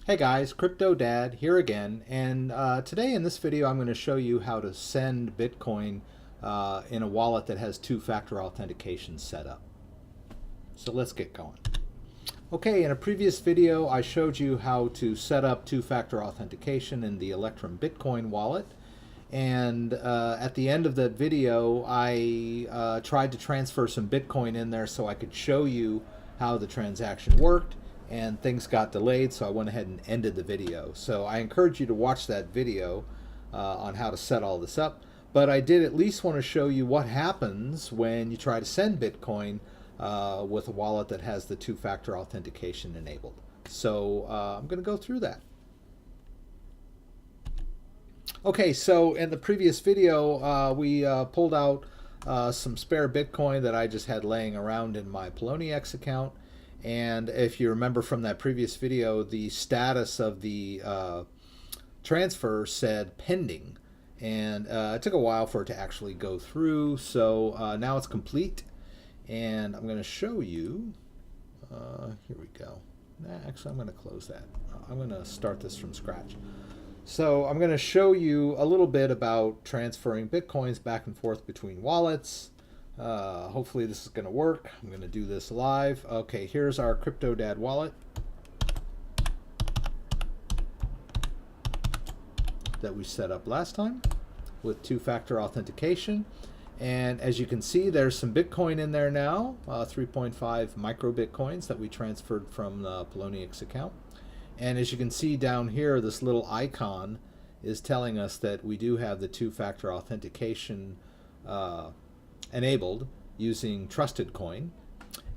Hey guys, CryptoDad here again, and today in this video I'm going to show you how to send Bitcoin in a wallet that has two-factor authentication set up. So let's get going. Okay, in a previous video I showed you how to set up two-factor authentication in the Electrum Bitcoin Wallet, and at the end of that video I tried to transfer some Bitcoin in there so I could show you how the transaction worked, and things got delayed, so I went ahead and ended the video. So I encourage you to watch that video on how to set all this up, but I did at least want to show you what happens when you try to send Bitcoin with a wallet that has the two-factor authentication enabled. So I'm going to go through that. Okay, so in the previous video we pulled out some spare Bitcoin that I just had laying around in my Poloniex account. And if you remember from that previous video, the status of the transfer said pending, and it took a while for it to actually go through. So now it's complete, and I'm going to show you. Here we go. Actually, I'm going to close that. I'm going to start this from scratch. So I'm going to show you a little bit about transferring Bitcoins back and forth between wallets. Hopefully this is going to work. I'm going to do this live. Okay, here's our CryptoDad wallet that we set up last time with two-factor authentication. And as you can see, there's some Bitcoin in there now, 3.5 micro Bitcoins that we transferred from the Poloniex account. And as you can see down here, this little icon is telling us that we do have the two-factor authentication enabled using Trusted Coin,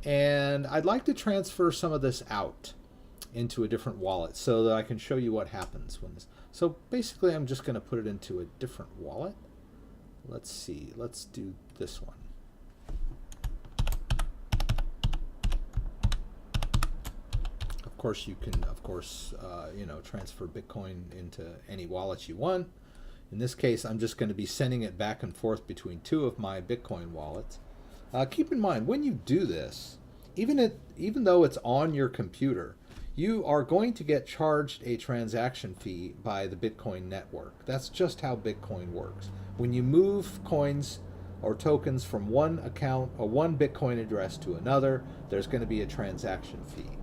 and I'd like to transfer some of this out into a different wallet so that I can show you what happens when this. So basically I'm just going to put it into a different wallet. Let's see, let's do this one. Of course you can transfer Bitcoin into any wallet you want. In this case, I'm just going to be sending it back and forth between two of my Bitcoin wallets. Keep in mind, when you do this, even though it's on your computer, you are going to get charged a transaction fee by the Bitcoin network. That's just how Bitcoin works. When you move coins or tokens from one account or one Bitcoin address to another, there's going to be a transaction fee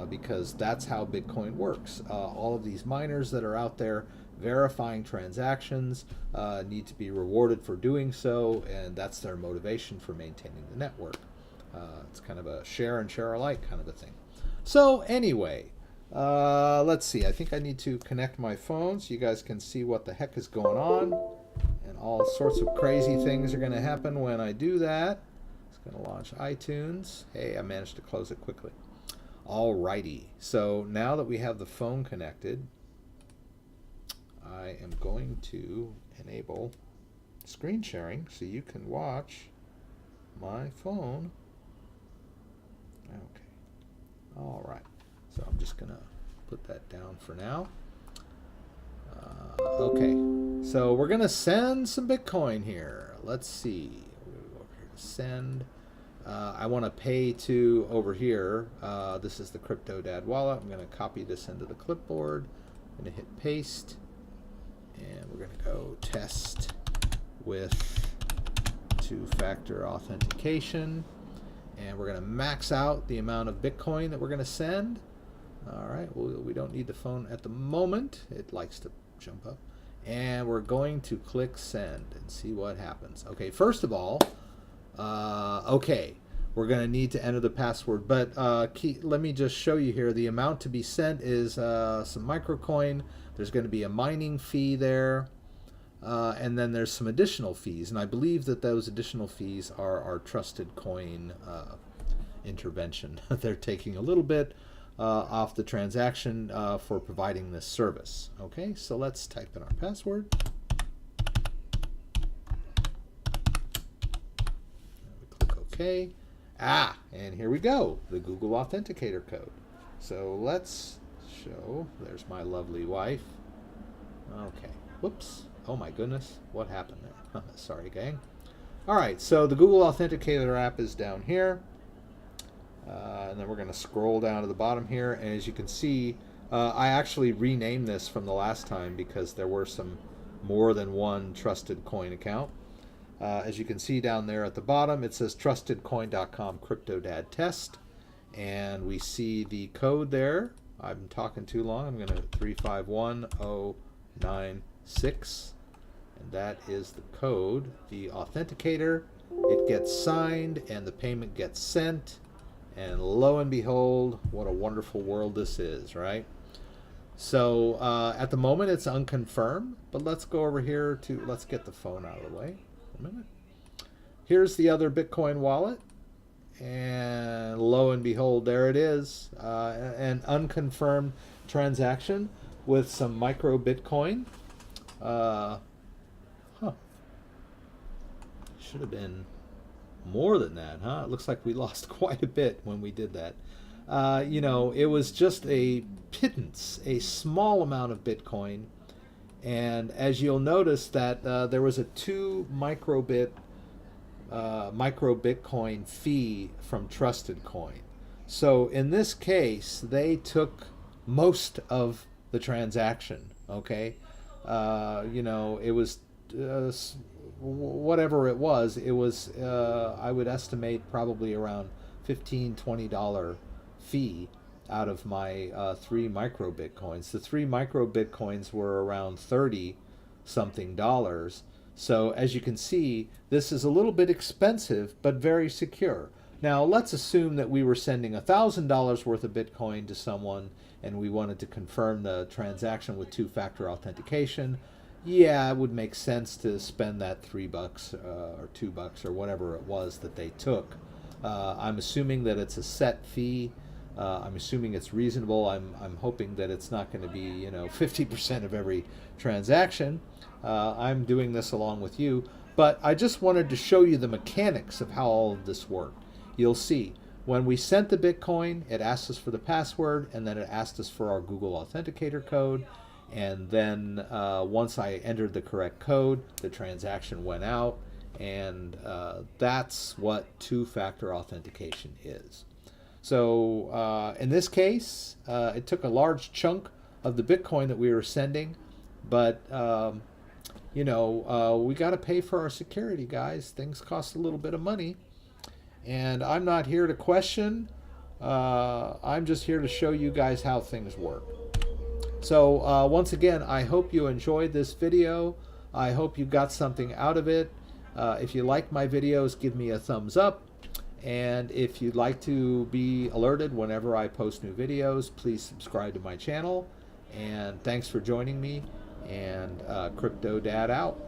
because that's how Bitcoin works. All of these miners that are out there verifying transactions need to be rewarded for doing so, and that's their motivation for maintaining the network. It's kind of a share and share alike kind of a thing. So anyway, let's see. I think I need to connect my phone so you guys can see what the heck is going on, and all sorts of crazy things are going to happen when I do that. It's going to launch iTunes. Hey, I managed to close it quickly. Alrighty. So now that we have the phone connected, I am going to enable screen sharing so you can watch my phone. Okay. All right. So I'm just going to put that down for now. Okay. So we're going to send some Bitcoin here. Let's see. We're going to go over here to send. I want to pay to over here. This is the CryptoDad wallet. I'm going to copy this into the clipboard. I'm going to hit paste. And we're going to go test with two-factor authentication. And we're going to max out the amount of Bitcoin that we're going to send. All right, we don't need the phone at the moment. It likes to jump up. And we're going to click send and see what happens. Okay, first of all, okay, we're going to need to enter the password. But let me just show you here. The amount to be sent is some microcoin. There's going to be a mining fee there, and then there's some additional fees, and I believe that those additional fees are our Trusted Coin intervention. They're taking a little bit off the transaction for providing this service. Okay, so let's type in our password. We click OK. And here we go, the Google Authenticator code. So let's show, there's my lovely wife. Okay, whoops, oh my goodness, what happened there? Sorry gang. Alright, so the Google Authenticator app is down here, and then we're going to scroll down to the bottom here, and as you can see I actually renamed this from the last time because there were some more than one trusted coin account. As you can see down there at the bottom, it says trustedcoin.com CryptoDad test. And we see the code there. I'm talking too long. I'm going to 351096. And that is the code. The Authenticator. It gets signed and the payment gets sent. And lo and behold, what a wonderful world this is, right? So at the moment it's unconfirmed, but let's go over here to, let's get the phone out of the way. A minute. Here's the other Bitcoin wallet. And lo and behold, there it is. An unconfirmed transaction with some micro Bitcoin. Should have been more than that, huh? It looks like we lost quite a bit when we did that. You know, it was just a pittance, a small amount of Bitcoin. And as you'll notice that there was a 2 micro Bitcoin fee from Trusted Coin. So in this case, they took most of the transaction, okay? You know, it was whatever it was, I would estimate probably around $15, $20 fee out of my 3 micro Bitcoins. The 3 micro Bitcoins were around 30 something dollars. So as you can see, this is a little bit expensive, but very secure. Now let's assume that we were sending $1,000 worth of Bitcoin to someone and we wanted to confirm the transaction with 2-factor authentication. Yeah, it would make sense to spend that $3 or $2 or whatever it was that they took. I'm assuming that it's a set fee. I'm assuming it's reasonable. I'm hoping that it's not going to be, you know, 50% of every transaction. I'm doing this along with you, but I just wanted to show you the mechanics of how all of this worked. You'll see when we sent the Bitcoin, it asked us for the password, and then it asked us for our Google Authenticator code. And then once I entered the correct code, the transaction went out, and that's what 2-factor authentication is. So in this case, it took a large chunk of the Bitcoin that we were sending, but you know, we got to pay for our security, guys. Things cost a little bit of money, and I'm not here to question. I'm just here to show you guys how things work. So once again, I hope you enjoyed this video. I hope you got something out of it. If you like my videos, give me a thumbs up. And if you'd like to be alerted whenever I post new videos, please subscribe to my channel. And thanks for joining me. And CryptoDad out.